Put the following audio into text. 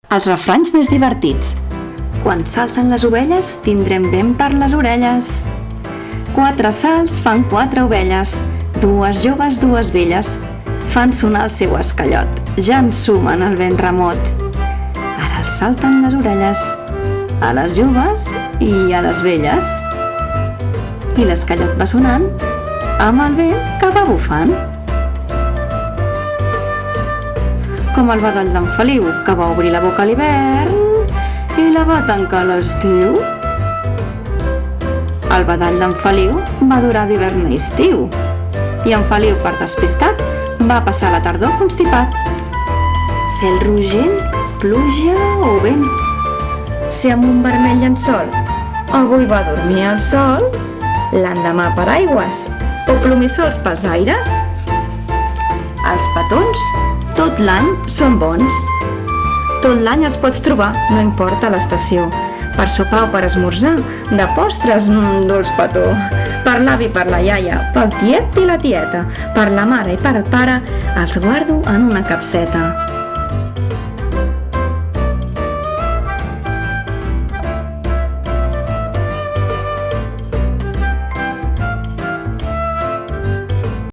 Els refranys més divertits. Quan salten les ovelles, tindrem vent per les orelles. 4 salts fan 4 ovelles, 2 joves, 2 velles. Fan sonar el seu esquellot, ja en sumen el vent remot. Ara els salten les orelles, a les joves i a les velles. I l'esquellot va sonant amb el vent que va bufant. Com el badall d'en Feliu, que va obrir la boca a l'hivern i la va tancar a l'estiu. El badall d'en Feliu va durar d'hivern a estiu i en Feliu, per despistat, va passar la tardor constipat. Cel rogent, pluja o vent. Si amb un vermell llençol avui va dormir al sol, l'endemà paraigües o plomissols pels aires. Els petons tot l'any són bons. Tot l'any els pots trobar, no importa l'estació. Per sopar o per esmorzar, de postres, dolç petó. Per l'avi i per la iaia, pel tiet i la tieta, per la mare i per el pare, els guardo en una capseta.